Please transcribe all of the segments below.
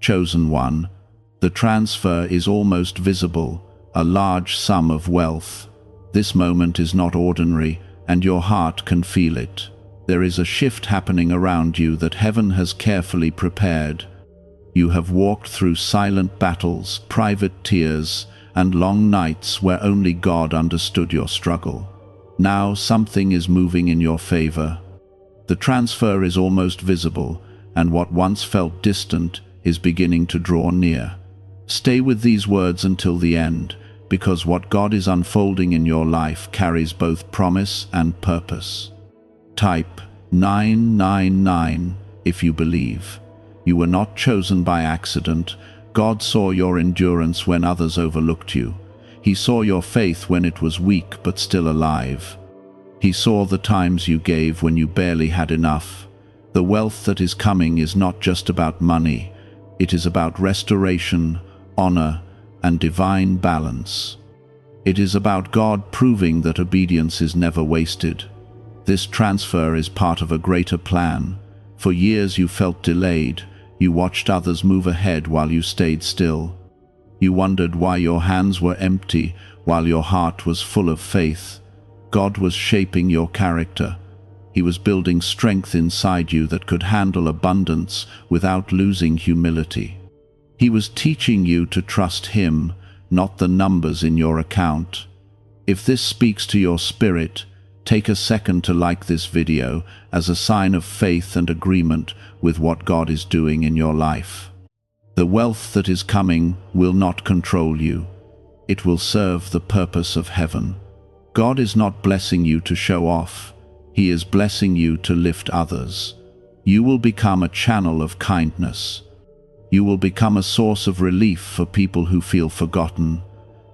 Chosen one, the transfer is almost visible, a large sum of wealth. This moment is not ordinary, and your heart can feel it. There is a shift happening around you that heaven has carefully prepared. You have walked through silent battles, private tears, and long nights where only God understood your struggle. Now something is moving in your favor. The transfer is almost visible, and what once felt distant is beginning to draw near. Stay with these words until the end, because what God is unfolding in your life carries both promise and purpose. Type 999 if you believe. You were not chosen by accident. God saw your endurance when others overlooked you. He saw your faith when it was weak but still alive. He saw the times you gave when you barely had enough. The wealth that is coming is not just about money. It is about restoration, honor, and divine balance. It is about God proving that obedience is never wasted. This transfer is part of a greater plan. For years you felt delayed. You watched others move ahead while you stayed still. You wondered why your hands were empty while your heart was full of faith. God was shaping your character. He was building strength inside you that could handle abundance without losing humility. He was teaching you to trust Him, not the numbers in your account. If this speaks to your spirit, take a second to like this video as a sign of faith and agreement with what God is doing in your life. The wealth that is coming will not control you. It will serve the purpose of heaven. God is not blessing you to show off. He is blessing you to lift others. You will become a channel of kindness. You will become a source of relief for people who feel forgotten.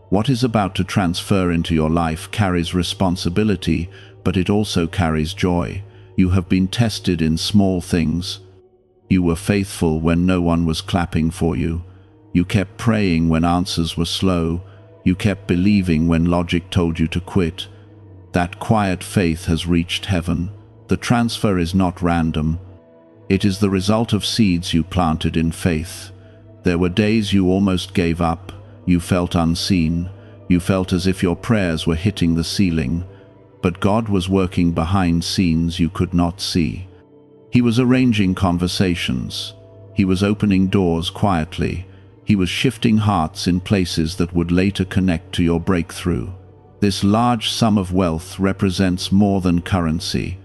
What is about to transfer into your life carries responsibility, but it also carries joy. You have been tested in small things. You were faithful when no one was clapping for you. You kept praying when answers were slow. You kept believing when logic told you to quit. That quiet faith has reached heaven. The transfer is not random. It is the result of seeds you planted in faith. There were days you almost gave up. You felt unseen. You felt as if your prayers were hitting the ceiling. But God was working behind scenes you could not see. He was arranging conversations. He was opening doors quietly. He was shifting hearts in places that would later connect to your breakthrough. This large sum of wealth represents more than currency.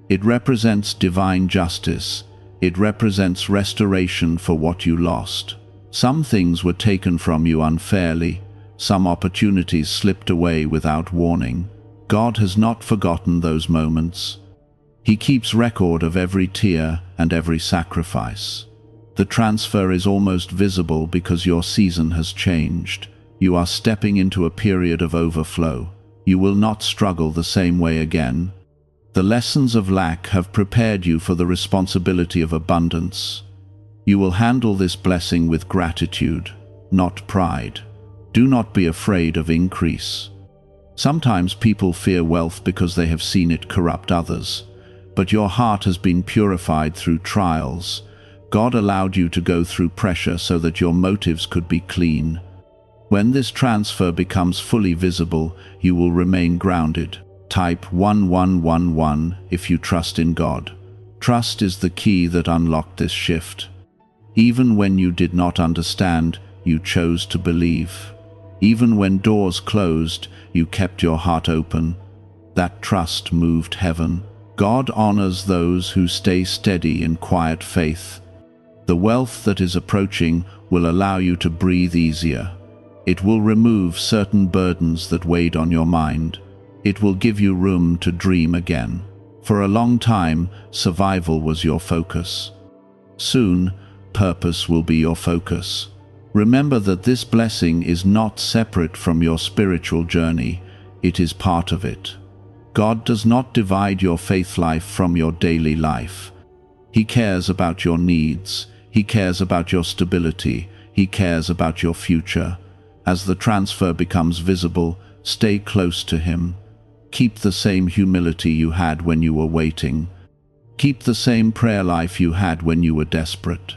It represents divine justice. It represents restoration for what you lost. Some things were taken from you unfairly. Some opportunities slipped away without warning. God has not forgotten those moments. He keeps record of every tear and every sacrifice. The transfer is almost visible because your season has changed. You are stepping into a period of overflow. You will not struggle the same way again. The lessons of lack have prepared you for the responsibility of abundance. You will handle this blessing with gratitude, not pride. Do not be afraid of increase. Sometimes people fear wealth because they have seen it corrupt others. But your heart has been purified through trials. God allowed you to go through pressure so that your motives could be clean. When this transfer becomes fully visible, you will remain grounded. Type 1111 if you trust in God. Trust is the key that unlocked this shift. Even when you did not understand, you chose to believe. Even when doors closed, you kept your heart open. That trust moved heaven. God honors those who stay steady in quiet faith. The wealth that is approaching will allow you to breathe easier. It will remove certain burdens that weighed on your mind. It will give you room to dream again. For a long time, survival was your focus. Soon, purpose will be your focus. Remember that this blessing is not separate from your spiritual journey. It is part of it. God does not divide your faith life from your daily life. He cares about your needs. He cares about your stability. He cares about your future. As the transfer becomes visible, stay close to Him. Keep the same humility you had when you were waiting. Keep the same prayer life you had when you were desperate.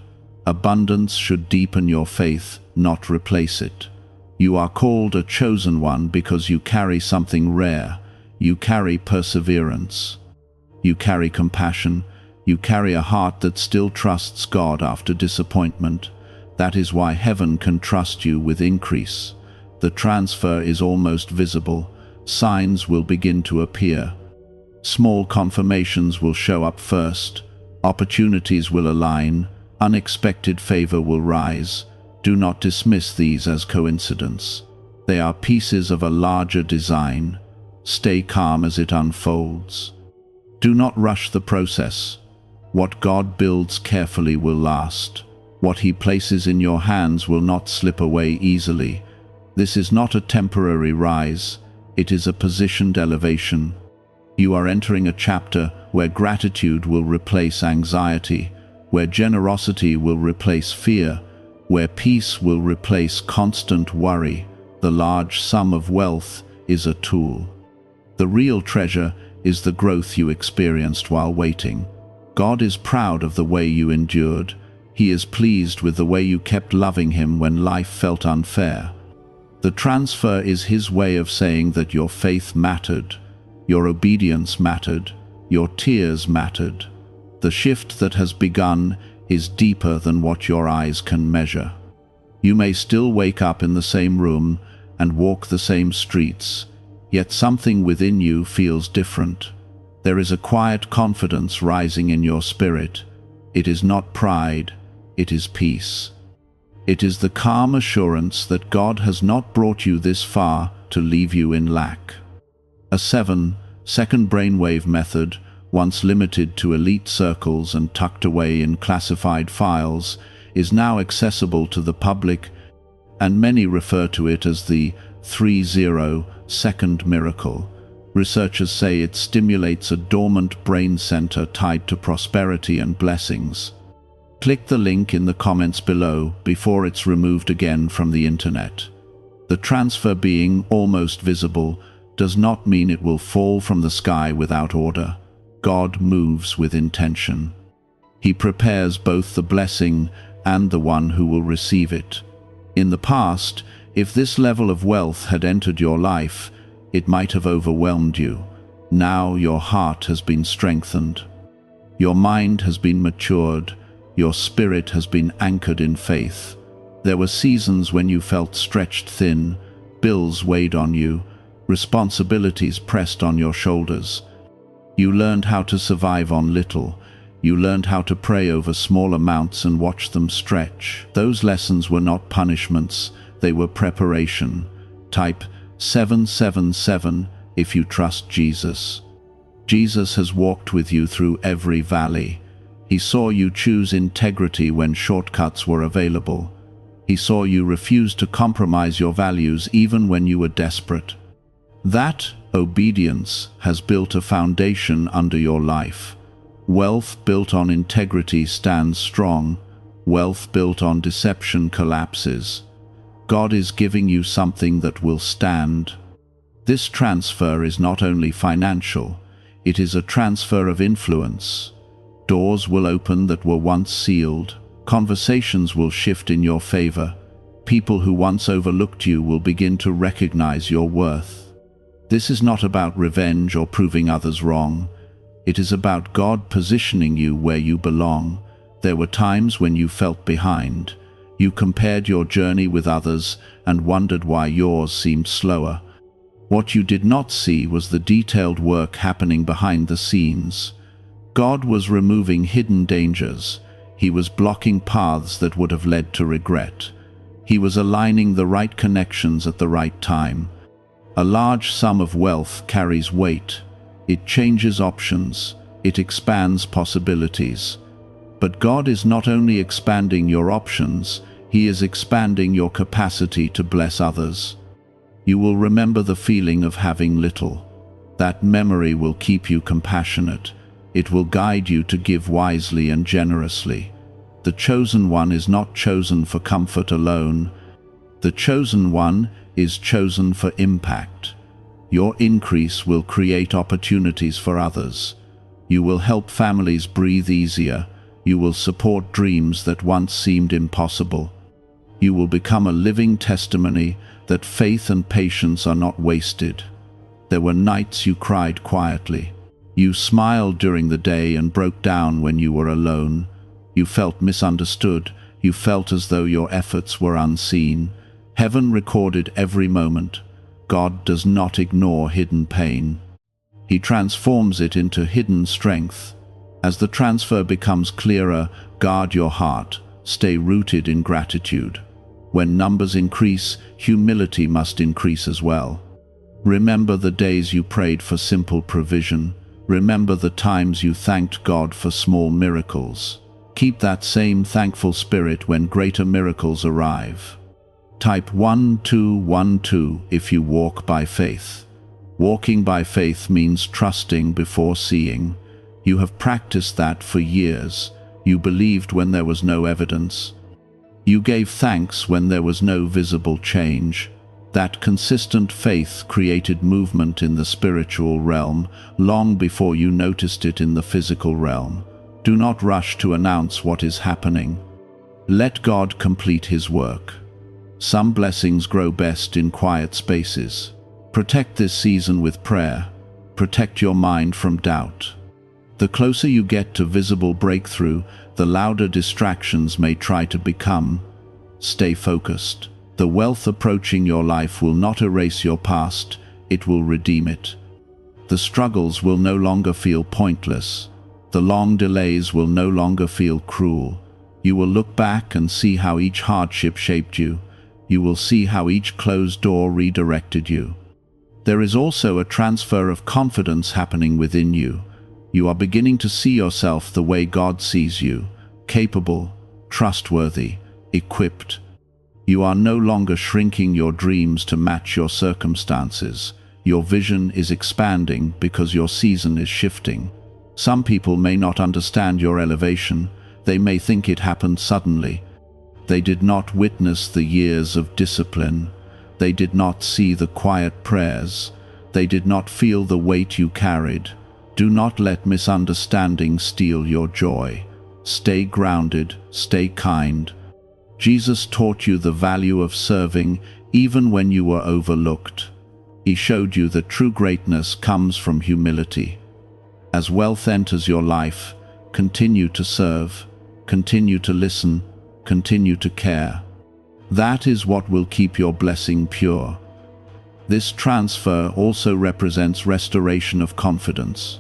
Abundance should deepen your faith, not replace it. You are called a chosen one because you carry something rare. You carry perseverance. You carry compassion. You carry a heart that still trusts God after disappointment. That is why heaven can trust you with increase. The transfer is almost visible. Signs will begin to appear. Small confirmations will show up first. Opportunities will align. Unexpected favor will rise. Do not dismiss these as coincidence. They are pieces of a larger design. Stay calm as it unfolds. Do not rush the process. What God builds carefully will last. What He places in your hands will not slip away easily. This is not a temporary rise. It is a positioned elevation. You are entering a chapter where gratitude will replace anxiety, where generosity will replace fear, where peace will replace constant worry. The large sum of wealth is a tool. The real treasure is the growth you experienced while waiting. God is proud of the way you endured. He is pleased with the way you kept loving Him when life felt unfair. The transfer is His way of saying that your faith mattered, your obedience mattered, your tears mattered. The shift that has begun is deeper than what your eyes can measure. You may still wake up in the same room and walk the same streets, yet something within you feels different. There is a quiet confidence rising in your spirit. It is not pride, it is peace. It is the calm assurance that God has not brought you this far to leave you in lack. A 7-second brainwave method, once limited to elite circles and tucked away in classified files, is now accessible to the public, and many refer to it as the 30-second miracle. Researchers say it stimulates a dormant brain center tied to prosperity and blessings. Click the link in the comments below before it's removed again from the internet. The transfer being almost visible does not mean it will fall from the sky without order. God moves with intention. He prepares both the blessing and the one who will receive it. In the past, if this level of wealth had entered your life, it might have overwhelmed you. Now your heart has been strengthened. Your mind has been matured. Your spirit has been anchored in faith. There were seasons when you felt stretched thin, bills weighed on you, responsibilities pressed on your shoulders. You learned how to survive on little. You learned how to pray over small amounts and watch them stretch. Those lessons were not punishments, they were preparation. Type 777 if you trust Jesus. Jesus has walked with you through every valley. He saw you choose integrity when shortcuts were available. He saw you refuse to compromise your values even when you were desperate. That obedience has built a foundation under your life. Wealth built on integrity stands strong. Wealth built on deception collapses. God is giving you something that will stand. This transfer is not only financial, it is a transfer of influence. Doors will open that were once sealed. Conversations will shift in your favor. People who once overlooked you will begin to recognize your worth. This is not about revenge or proving others wrong. It is about God positioning you where you belong. There were times when you felt behind. You compared your journey with others and wondered why yours seemed slower. What you did not see was the detailed work happening behind the scenes. God was removing hidden dangers. He was blocking paths that would have led to regret. He was aligning the right connections at the right time. A large sum of wealth carries weight. It changes options. It expands possibilities. But God is not only expanding your options, He is expanding your capacity to bless others. You will remember the feeling of having little. That memory will keep you compassionate. It will guide you to give wisely and generously. The chosen one is not chosen for comfort alone. The chosen one is chosen for impact. Your increase will create opportunities for others. You will help families breathe easier. You will support dreams that once seemed impossible. You will become a living testimony that faith and patience are not wasted. There were nights you cried quietly. You smiled during the day and broke down when you were alone. You felt misunderstood. You felt as though your efforts were unseen. Heaven recorded every moment. God does not ignore hidden pain. He transforms it into hidden strength. As the transfer becomes clearer, guard your heart. Stay rooted in gratitude. When numbers increase, humility must increase as well. Remember the days you prayed for simple provision. Remember the times you thanked God for small miracles. Keep that same thankful spirit when greater miracles arrive. Type 1212 if you walk by faith. Walking by faith means trusting before seeing. You have practiced that for years. You believed when there was no evidence. You gave thanks when there was no visible change. That consistent faith created movement in the spiritual realm long before you noticed it in the physical realm. Do not rush to announce what is happening. Let God complete His work. Some blessings grow best in quiet spaces. Protect this season with prayer. Protect your mind from doubt. The closer you get to visible breakthrough, the louder distractions may try to become. Stay focused. The wealth approaching your life will not erase your past, it will redeem it. The struggles will no longer feel pointless. The long delays will no longer feel cruel. You will look back and see how each hardship shaped you. You will see how each closed door redirected you. There is also a transfer of confidence happening within you. You are beginning to see yourself the way God sees you, capable, trustworthy, equipped. You are no longer shrinking your dreams to match your circumstances. Your vision is expanding because your season is shifting. Some people may not understand your elevation. They may think it happened suddenly. They did not witness the years of discipline. They did not see the quiet prayers. They did not feel the weight you carried. Do not let misunderstanding steal your joy. Stay grounded, stay kind. Jesus taught you the value of serving even when you were overlooked. He showed you that true greatness comes from humility. As wealth enters your life, continue to serve, continue to listen, continue to care. That is what will keep your blessing pure. This transfer also represents restoration of confidence.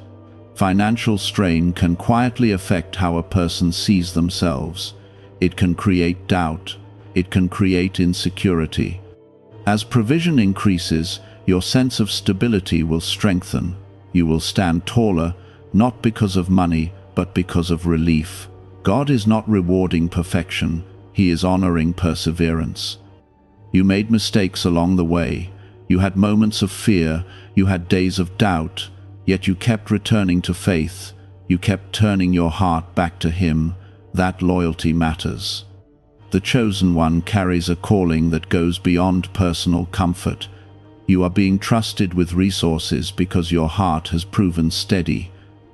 Financial strain can quietly affect how a person sees themselves. It can create doubt. It can create insecurity. As provision increases, your sense of stability will strengthen. You will stand taller, not because of money, but because of relief. God is not rewarding perfection. He is honoring perseverance. You made mistakes along the way. You had moments of fear. You had days of doubt. Yet you kept returning to faith. You kept turning your heart back to Him. That loyalty matters. The chosen one carries a calling that goes beyond personal comfort. You are being trusted with resources because your heart has proven steady.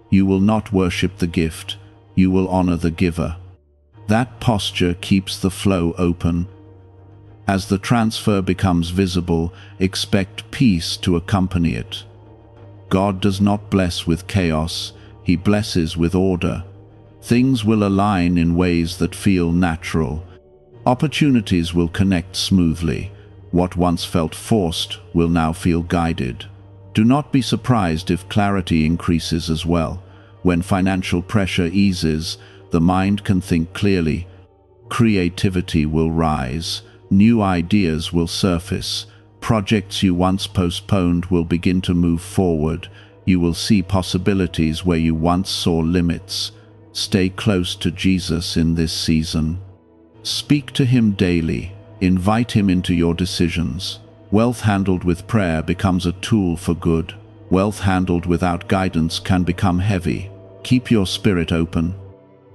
You will not worship the gift. You will honor the giver. That posture keeps the flow open. As the transfer becomes visible, expect peace to accompany it. God does not bless with chaos. He blesses with order. Things will align in ways that feel natural. Opportunities will connect smoothly. What once felt forced will now feel guided. Do not be surprised if clarity increases as well. When financial pressure eases, the mind can think clearly. Creativity will rise. New ideas will surface. Projects you once postponed will begin to move forward. You will see possibilities where you once saw limits. Stay close to Jesus in this season. Speak to Him daily. Invite Him into your decisions. Wealth handled with prayer becomes a tool for good. Wealth handled without guidance can become heavy. Keep your spirit open.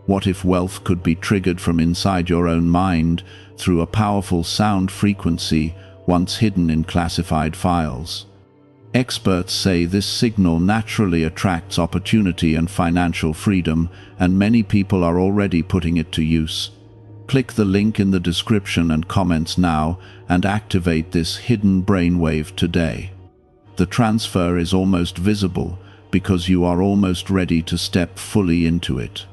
What if wealth could be triggered from inside your own mind through a powerful sound frequency once hidden in classified files? Experts say this signal naturally attracts opportunity and financial freedom, and many people are already putting it to use. Click the link in the description and comments now and activate this hidden brainwave today. The transfer is almost visible because you are almost ready to step fully into it.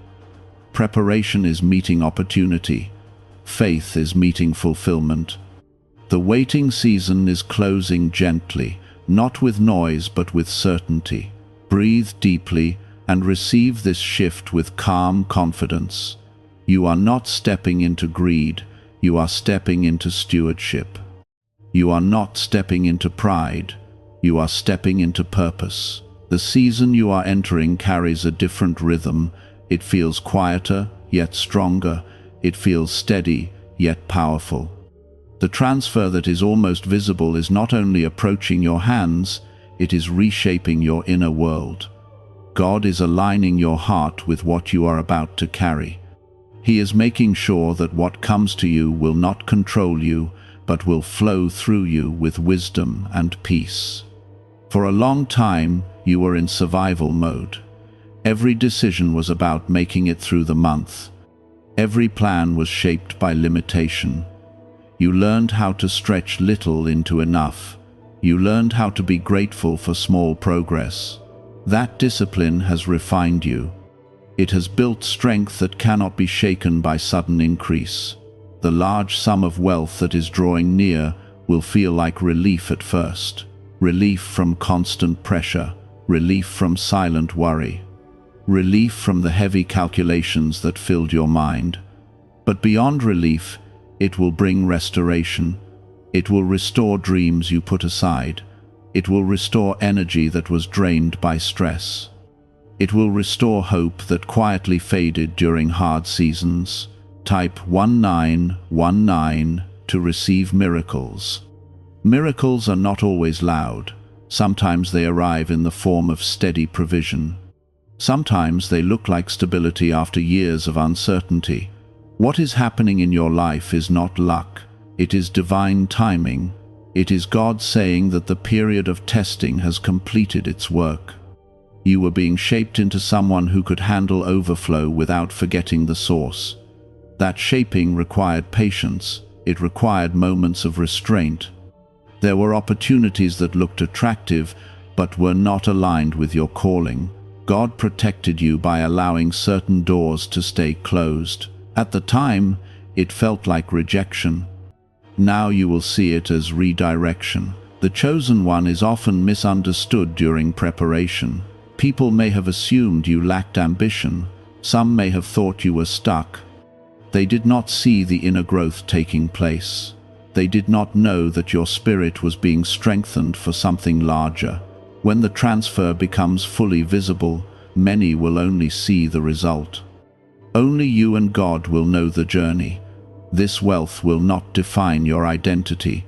Preparation is meeting opportunity. Faith is meeting fulfillment. The waiting season is closing gently, not with noise but with certainty. Breathe deeply and receive this shift with calm confidence. You are not stepping into greed, you are stepping into stewardship. You are not stepping into pride, you are stepping into purpose. The season you are entering carries a different rhythm. It feels quieter, yet stronger. It feels steady, yet powerful. The transfer that is almost visible is not only approaching your hands, it is reshaping your inner world. God is aligning your heart with what you are about to carry. He is making sure that what comes to you will not control you, but will flow through you with wisdom and peace. For a long time, you were in survival mode. Every decision was about making it through the month. Every plan was shaped by limitation. You learned how to stretch little into enough. You learned how to be grateful for small progress. That discipline has refined you. It has built strength that cannot be shaken by sudden increase. The large sum of wealth that is drawing near will feel like relief at first. Relief from constant pressure. Relief from silent worry. Relief from the heavy calculations that filled your mind. But beyond relief, it will bring restoration. It will restore dreams you put aside. It will restore energy that was drained by stress. It will restore hope that quietly faded during hard seasons. Type 1919 to receive miracles. Miracles are not always loud. Sometimes they arrive in the form of steady provision. Sometimes they look like stability after years of uncertainty. What is happening in your life is not luck. It is divine timing. It is God saying that the period of testing has completed its work. You were being shaped into someone who could handle overflow without forgetting the source. That shaping required patience. It required moments of restraint. There were opportunities that looked attractive, but were not aligned with your calling. God protected you by allowing certain doors to stay closed. At the time, it felt like rejection. Now you will see it as redirection. The chosen one is often misunderstood during preparation. People may have assumed you lacked ambition. Some may have thought you were stuck. They did not see the inner growth taking place. They did not know that your spirit was being strengthened for something larger. When the transfer becomes fully visible, many will only see the result. Only you and God will know the journey. This wealth will not define your identity.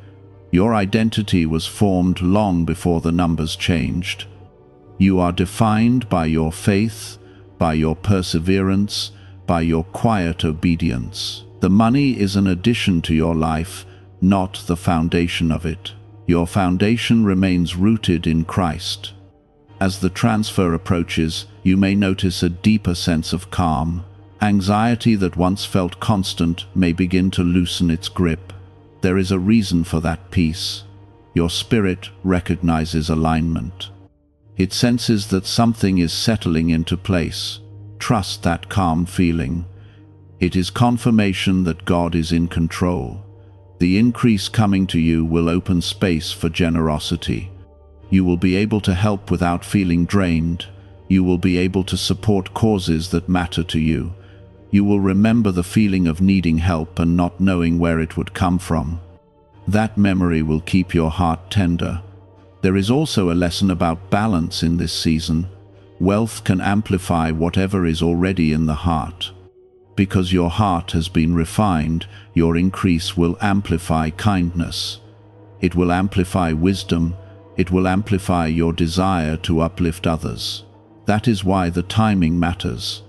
Your identity was formed long before the numbers changed. You are defined by your faith, by your perseverance, by your quiet obedience. The money is an addition to your life, not the foundation of it. Your foundation remains rooted in Christ. As the transfer approaches, you may notice a deeper sense of calm. Anxiety that once felt constant may begin to loosen its grip. There is a reason for that peace. Your spirit recognizes alignment. It senses that something is settling into place. Trust that calm feeling. It is confirmation that God is in control. The increase coming to you will open space for generosity. You will be able to help without feeling drained. You will be able to support causes that matter to you. You will remember the feeling of needing help and not knowing where it would come from. That memory will keep your heart tender. There is also a lesson about balance in this season. Wealth can amplify whatever is already in the heart. Because your heart has been refined, your increase will amplify kindness. It will amplify wisdom. It will amplify your desire to uplift others. That is why the timing matters.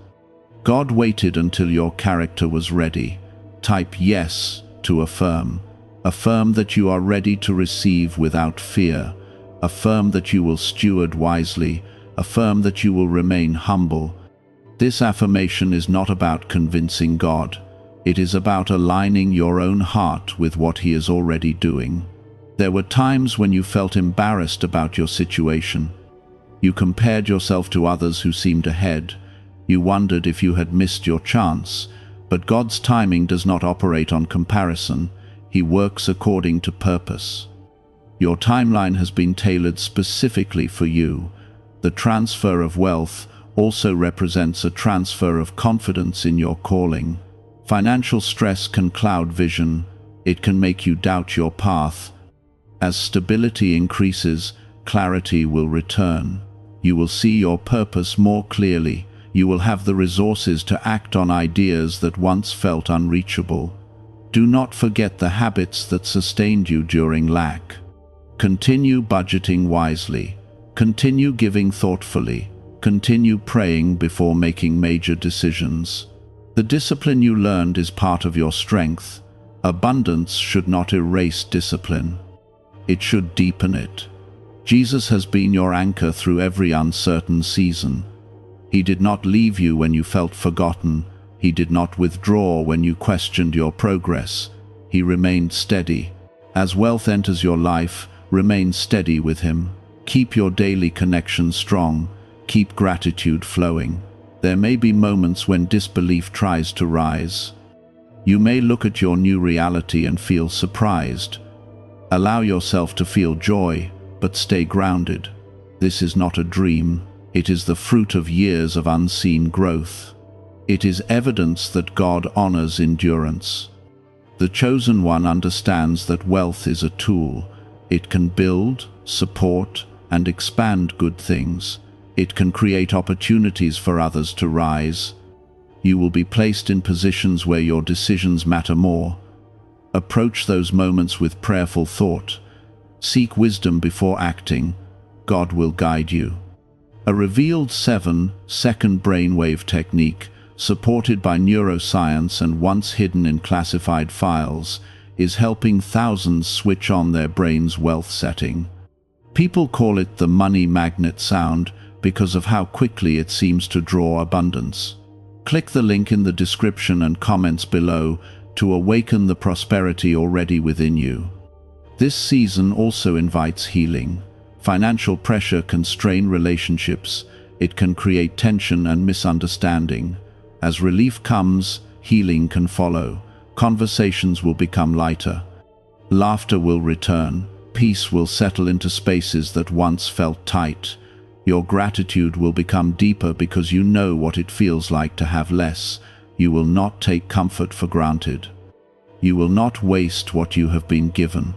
God waited until your character was ready. Type yes to affirm. Affirm that you are ready to receive without fear. Affirm that you will steward wisely. Affirm that you will remain humble. This affirmation is not about convincing God. It is about aligning your own heart with what He is already doing. There were times when you felt embarrassed about your situation. You compared yourself to others who seemed ahead. You wondered if you had missed your chance. But God's timing does not operate on comparison. He works according to purpose. Your timeline has been tailored specifically for you. The transfer of wealth also represents a transfer of confidence in your calling. Financial stress can cloud vision. It can make you doubt your path. As stability increases, clarity will return. You will see your purpose more clearly. You will have the resources to act on ideas that once felt unreachable. Do not forget the habits that sustained you during lack. Continue budgeting wisely. Continue giving thoughtfully. Continue praying before making major decisions. The discipline you learned is part of your strength. Abundance should not erase discipline. It should deepen it. Jesus has been your anchor through every uncertain season. He did not leave you when you felt forgotten. He did not withdraw when you questioned your progress. He remained steady. As wealth enters your life, remain steady with Him. Keep your daily connection strong. Keep gratitude flowing. There may be moments when disbelief tries to rise. You may look at your new reality and feel surprised. Allow yourself to feel joy, but stay grounded. This is not a dream. It is the fruit of years of unseen growth. It is evidence that God honors endurance. The chosen one understands that wealth is a tool. It can build, support, and expand good things. It can create opportunities for others to rise. You will be placed in positions where your decisions matter more. Approach those moments with prayerful thought. Seek wisdom before acting. God will guide you. A revealed 7-second brainwave technique, supported by neuroscience and once hidden in classified files, is helping thousands switch on their brain's wealth setting. People call it the money magnet sound because of how quickly it seems to draw abundance. Click the link in the description and comments below to awaken the prosperity already within you. This season also invites healing. Financial pressure can strain relationships. It can create tension and misunderstanding. As relief comes, healing can follow. Conversations will become lighter. Laughter will return. Peace will settle into spaces that once felt tight. Your gratitude will become deeper because you know what it feels like to have less. You will not take comfort for granted. You will not waste what you have been given.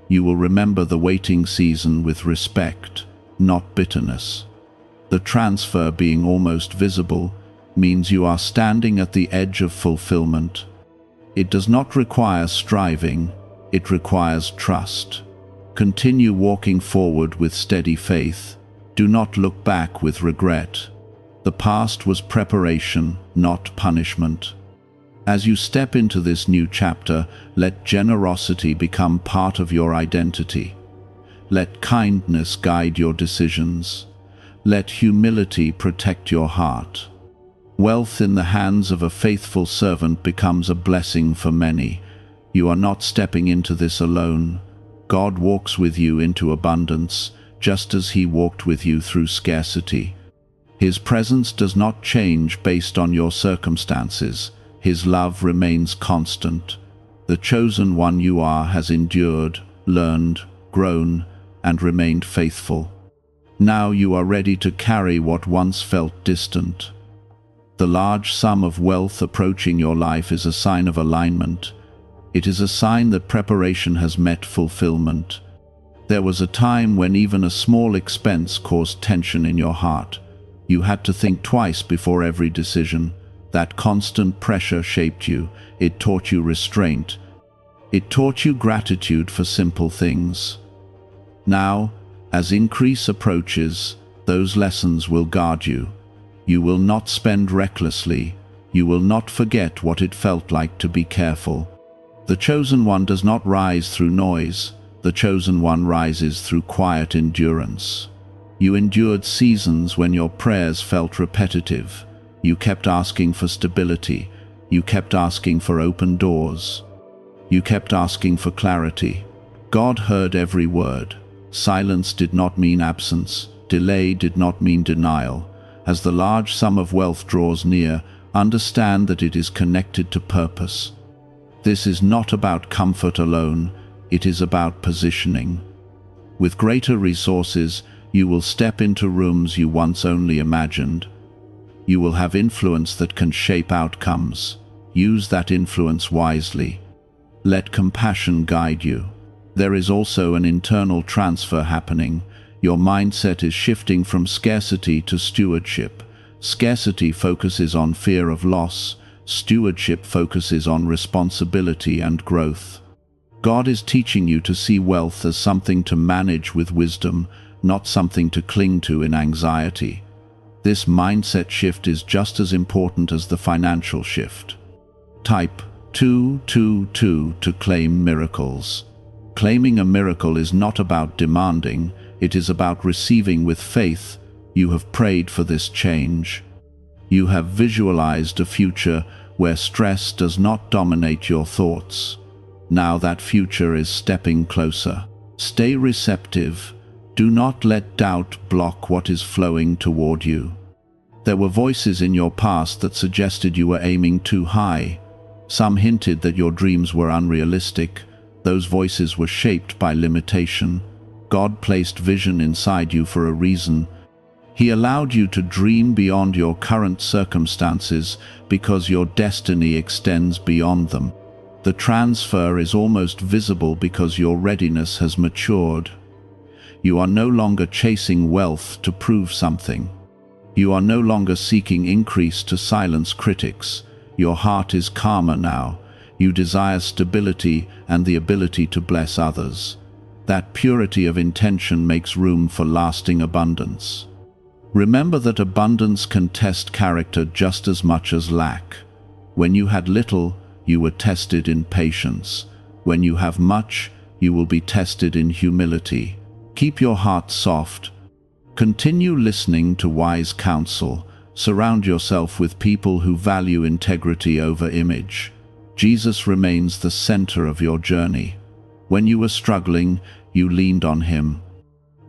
You will remember the waiting season with respect, not bitterness. The transfer being almost visible means you are standing at the edge of fulfillment. It does not require striving, it requires trust. Continue walking forward with steady faith. Do not look back with regret. The past was preparation, not punishment. As you step into this new chapter, let generosity become part of your identity. Let kindness guide your decisions. Let humility protect your heart. Wealth in the hands of a faithful servant becomes a blessing for many. You are not stepping into this alone. God walks with you into abundance, just as He walked with you through scarcity. His presence does not change based on your circumstances. His love remains constant. The chosen one you are has endured, learned, grown, and remained faithful. Now you are ready to carry what once felt distant. The large sum of wealth approaching your life is a sign of alignment. It is a sign that preparation has met fulfillment. There was a time when even a small expense caused tension in your heart. You had to think twice before every decision. That constant pressure shaped you. It taught you restraint. It taught you gratitude for simple things. Now, as increase approaches, those lessons will guard you. You will not spend recklessly. You will not forget what it felt like to be careful. The chosen one does not rise through noise. The chosen one rises through quiet endurance. You endured seasons when your prayers felt repetitive. You kept asking for stability. You kept asking for open doors. You kept asking for clarity. God heard every word. Silence did not mean absence. Delay did not mean denial. As the large sum of wealth draws near, understand that it is connected to purpose. This is not about comfort alone, it is about positioning. With greater resources, you will step into rooms you once only imagined. You will have influence that can shape outcomes. Use that influence wisely. Let compassion guide you. There is also an internal transfer happening. Your mindset is shifting from scarcity to stewardship. Scarcity focuses on fear of loss. Stewardship focuses on responsibility and growth. God is teaching you to see wealth as something to manage with wisdom, not something to cling to in anxiety. This mindset shift is just as important as the financial shift. Type 222 to claim miracles. Claiming a miracle is not about demanding, it is about receiving with faith. You have prayed for this change. You have visualized a future where stress does not dominate your thoughts. Now that future is stepping closer. Stay receptive. Do not let doubt block what is flowing toward you. There were voices in your past that suggested you were aiming too high. Some hinted that your dreams were unrealistic. Those voices were shaped by limitation. God placed vision inside you for a reason. He allowed you to dream beyond your current circumstances because your destiny extends beyond them. The transfer is almost visible because your readiness has matured. You are no longer chasing wealth to prove something. You are no longer seeking increase to silence critics. Your heart is calmer now. You desire stability and the ability to bless others. That purity of intention makes room for lasting abundance. Remember that abundance can test character just as much as lack. When you had little, you were tested in patience. When you have much, you will be tested in humility. Keep your heart soft. Continue listening to wise counsel. Surround yourself with people who value integrity over image. Jesus remains the center of your journey. When you were struggling, you leaned on him.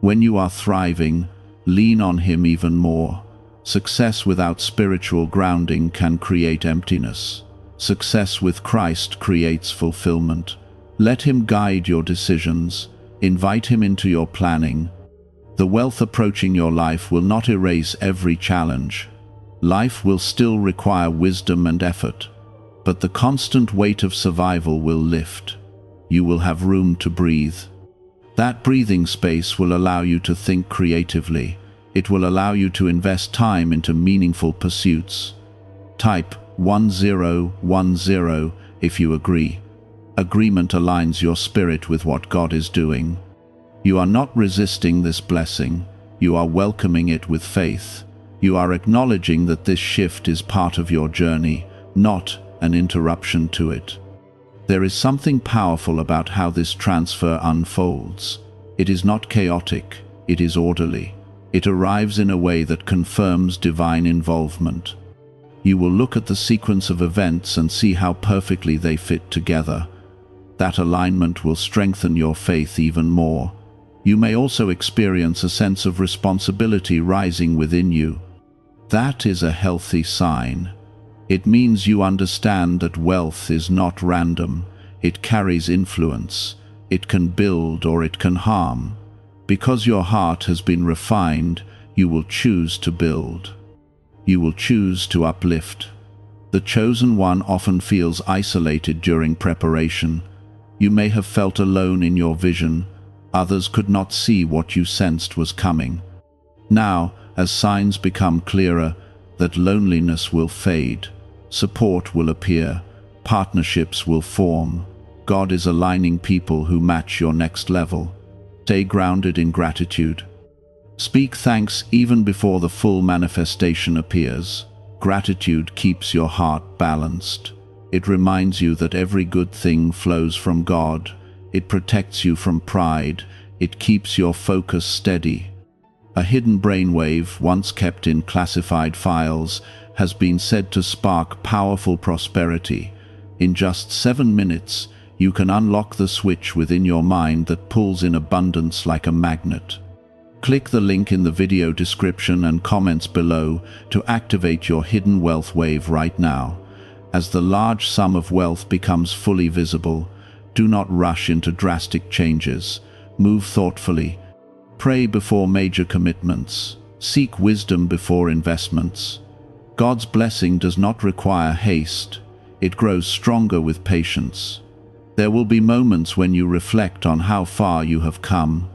When you are thriving, lean on him even more. Success without spiritual grounding can create emptiness. Success with Christ creates fulfillment. Let him guide your decisions. Invite him into your planning. The wealth approaching your life will not erase every challenge. Life will still require wisdom and effort, but the constant weight of survival will lift. You will have room to breathe. That breathing space will allow you to think creatively. It will allow you to invest time into meaningful pursuits. Type 1010 if you agree. Agreement aligns your spirit with what God is doing. You are not resisting this blessing. You are welcoming it with faith. You are acknowledging that this shift is part of your journey, not an interruption to it. There is something powerful about how this transfer unfolds. It is not chaotic, it is orderly. It arrives in a way that confirms divine involvement. You will look at the sequence of events and see how perfectly they fit together. That alignment will strengthen your faith even more. You may also experience a sense of responsibility rising within you. That is a healthy sign. It means you understand that wealth is not random. It carries influence. It can build or it can harm. Because your heart has been refined, you will choose to build. You will choose to uplift. The chosen one often feels isolated during preparation. You may have felt alone in your vision. Others could not see what you sensed was coming. Now, as signs become clearer, that loneliness will fade. Support will appear. Partnerships will form. God is aligning people who match your next level. Stay grounded in gratitude. Speak thanks even before the full manifestation appears. Gratitude keeps your heart balanced. It reminds you that every good thing flows from God. It protects you from pride. It keeps your focus steady. A hidden brainwave, once kept in classified files, has been said to spark powerful prosperity. In just 7 minutes, you can unlock the switch within your mind that pulls in abundance like a magnet. Click the link in the video description and comments below to activate your hidden wealth wave right now. As the large sum of wealth becomes fully visible, do not rush into drastic changes. Move thoughtfully. Pray before major commitments. Seek wisdom before investments. God's blessing does not require haste. It grows stronger with patience. There will be moments when you reflect on how far you have come.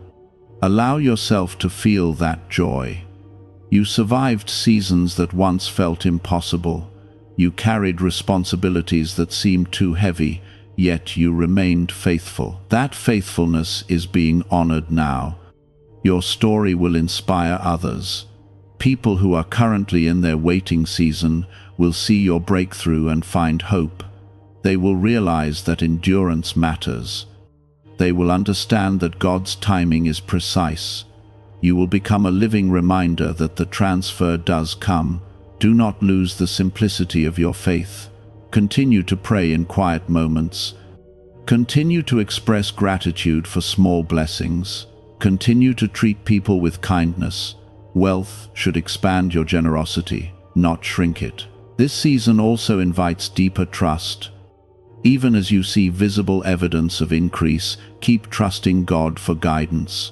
Allow yourself to feel that joy. You survived seasons that once felt impossible. You carried responsibilities that seemed too heavy, yet you remained faithful. That faithfulness is being honored now. Your story will inspire others. People who are currently in their waiting season will see your breakthrough and find hope. They will realize that endurance matters. They will understand that God's timing is precise. You will become a living reminder that the transfer does come. Do not lose the simplicity of your faith. Continue to pray in quiet moments. Continue to express gratitude for small blessings. Continue to treat people with kindness. Wealth should expand your generosity, not shrink it. This season also invites deeper trust. Even as you see visible evidence of increase, keep trusting God for guidance.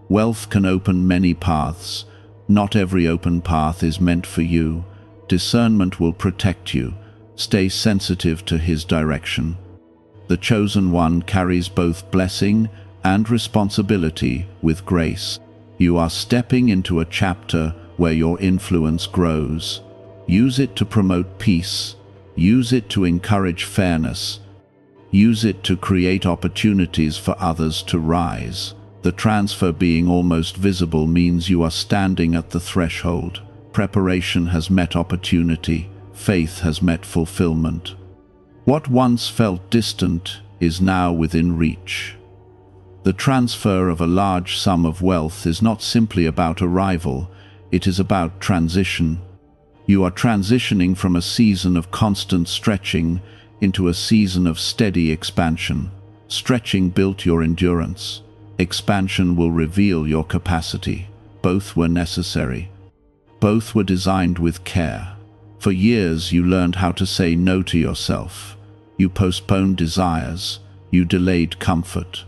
Wealth can open many paths. Not every open path is meant for you. Discernment will protect you. Stay sensitive to His direction. The chosen one carries both blessing and responsibility with grace. You are stepping into a chapter where your influence grows. Use it to promote peace. Use it to encourage fairness. Use it to create opportunities for others to rise. The transfer being almost visible means you are standing at the threshold. Preparation has met opportunity. Faith has met fulfillment. What once felt distant is now within reach. The transfer of a large sum of wealth is not simply about arrival, it is about transition. You are transitioning from a season of constant stretching into a season of steady expansion. Stretching built your endurance. Expansion will reveal your capacity. Both were necessary. Both were designed with care. For years you learned how to say no to yourself. You postponed desires. You delayed comfort.